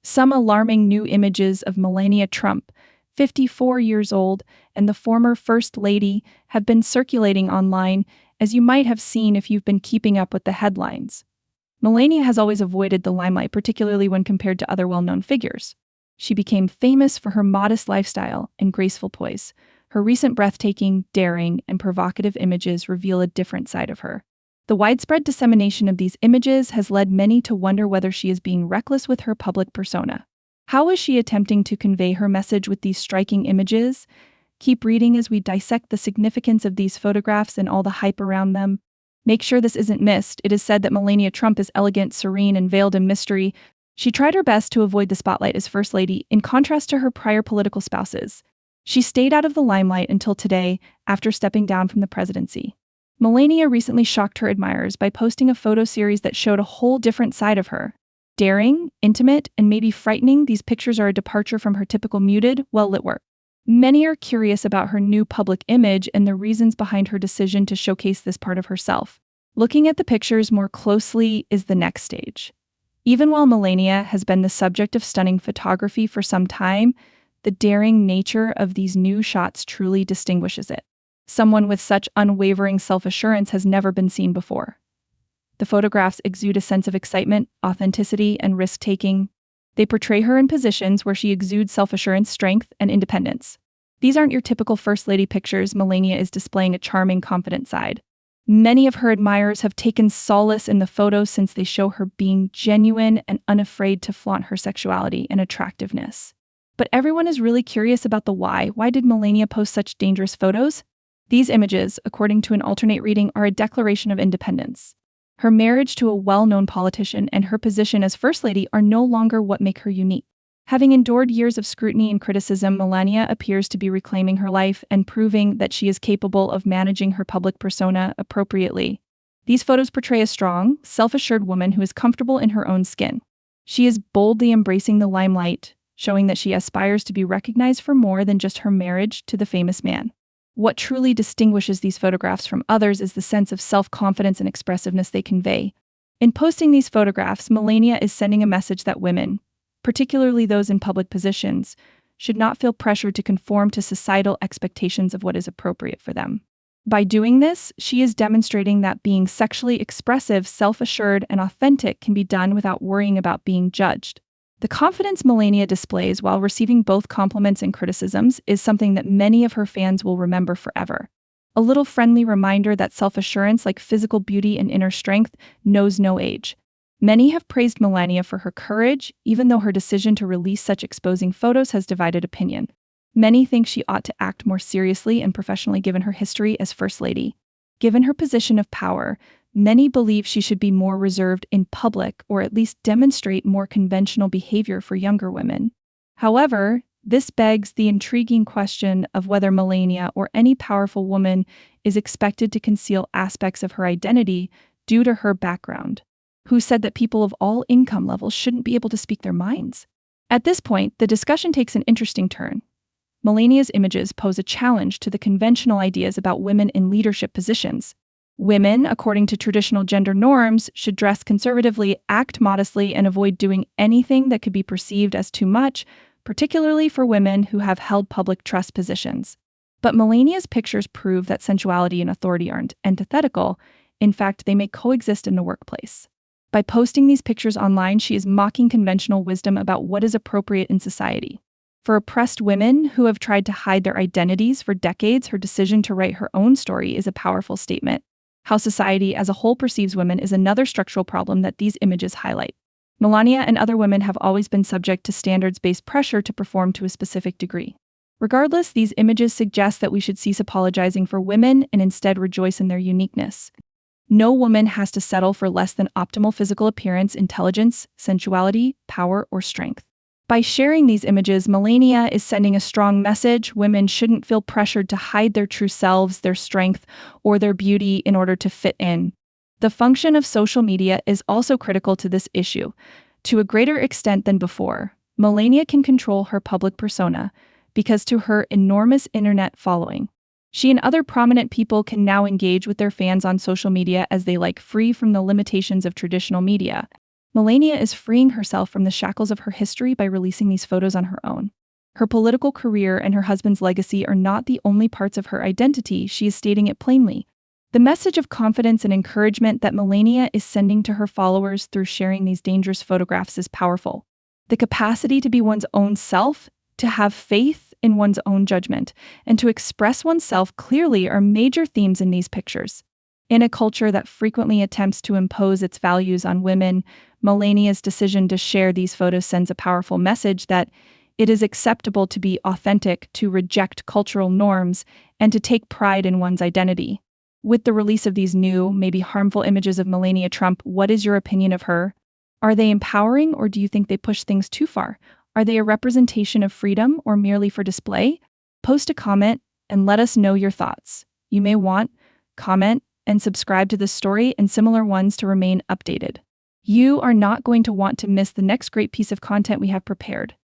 Some alarming new images of Melania Trump, 54 years old, and the former First Lady have been circulating online, as you might have seen if you've been keeping up with the headlines. Melania has always avoided the limelight, particularly when compared to other well-known figures. She became famous for her modest lifestyle and graceful poise. Her recent breathtaking, daring, and provocative images reveal a different side of her. The widespread dissemination of these images has led many to wonder whether she is being reckless with her public persona. How is she attempting to convey her message with these striking images? Keep reading as we dissect the significance of these photographs and all the hype around them. Make sure this isn't missed. It is said that Melania Trump is elegant, serene, and veiled in mystery. She tried her best to avoid the spotlight as First Lady, in contrast to her prior political spouses. She stayed out of the limelight until today, after stepping down from the presidency. Melania recently shocked her admirers by posting a photo series that showed a whole different side of her. Daring, intimate, and maybe frightening, these pictures are a departure from her typical muted, well-lit work. Many are curious about her new public image and the reasons behind her decision to showcase this part of herself. Looking at the pictures more closely is the next stage. Even while Melania has been the subject of stunning photography for some time, the daring nature of these new shots truly distinguishes it. Someone with such unwavering self-assurance has never been seen before. The photographs exude a sense of excitement, authenticity, and risk-taking. They portray her in positions where she exudes self-assurance, strength, and independence. These aren't your typical First Lady pictures. Melania is displaying a charming, confident side. Many of her admirers have taken solace in the photos since they show her being genuine and unafraid to flaunt her sexuality and attractiveness. But everyone is really curious about the why. Why did Melania post such dangerous photos? These images, according to an alternate reading, are a declaration of independence. Her marriage to a well-known politician and her position as First Lady are no longer what make her unique. Having endured years of scrutiny and criticism, Melania appears to be reclaiming her life and proving that she is capable of managing her public persona appropriately. These photos portray a strong, self-assured woman who is comfortable in her own skin. She is boldly embracing the limelight, showing that she aspires to be recognized for more than just her marriage to the famous man. What truly distinguishes these photographs from others is the sense of self-confidence and expressiveness they convey. In posting these photographs, Melania is sending a message that women, particularly those in public positions, should not feel pressured to conform to societal expectations of what is appropriate for them. By doing this, she is demonstrating that being sexually expressive, self-assured, and authentic can be done without worrying about being judged. The confidence Melania displays while receiving both compliments and criticisms is something that many of her fans will remember forever. A little friendly reminder that self-assurance, like physical beauty and inner strength, knows no age. Many have praised Melania for her courage, even though her decision to release such exposing photos has divided opinion. Many think she ought to act more seriously and professionally given her history as First Lady. Given her position of power, many believe she should be more reserved in public or at least demonstrate more conventional behavior for younger women. However, this begs the intriguing question of whether Melania or any powerful woman is expected to conceal aspects of her identity due to her background. Who said that people of all income levels shouldn't be able to speak their minds? At this point, the discussion takes an interesting turn. Melania's images pose a challenge to the conventional ideas about women in leadership positions. Women, according to traditional gender norms, should dress conservatively, act modestly, and avoid doing anything that could be perceived as too much, particularly for women who have held public trust positions. But Melania's pictures prove that sensuality and authority aren't antithetical. In fact, they may coexist in the workplace. By posting these pictures online, she is mocking conventional wisdom about what is appropriate in society. For oppressed women who have tried to hide their identities for decades, her decision to write her own story is a powerful statement. How society as a whole perceives women is another structural problem that these images highlight. Melania and other women have always been subject to standards-based pressure to perform to a specific degree. Regardless, these images suggest that we should cease apologizing for women and instead rejoice in their uniqueness. No woman has to settle for less than optimal physical appearance, intelligence, sensuality, power, or strength. By sharing these images, Melania is sending a strong message. Women shouldn't feel pressured to hide their true selves, their strength, or their beauty in order to fit in. The function of social media is also critical to this issue. To a greater extent than before, Melania can control her public persona because to her enormous internet following, she and other prominent people can now engage with their fans on social media as they like, free from the limitations of traditional media. Melania is freeing herself from the shackles of her history by releasing these photos on her own. Her political career and her husband's legacy are not the only parts of her identity, she is stating it plainly. The message of confidence and encouragement that Melania is sending to her followers through sharing these dangerous photographs is powerful. The capacity to be one's own self, to have faith in one's own judgment, and to express oneself clearly are major themes in these pictures. In a culture that frequently attempts to impose its values on women, Melania's decision to share these photos sends a powerful message that it is acceptable to be authentic, to reject cultural norms, and to take pride in one's identity. With the release of these new, maybe harmful images of Melania Trump, what is your opinion of her? Are they empowering, or do you think they push things too far? Are they a representation of freedom or merely for display? Post a comment and let us know your thoughts. You may want, comment, and subscribe to this story and similar ones to remain updated. You are not going to want to miss the next great piece of content we have prepared.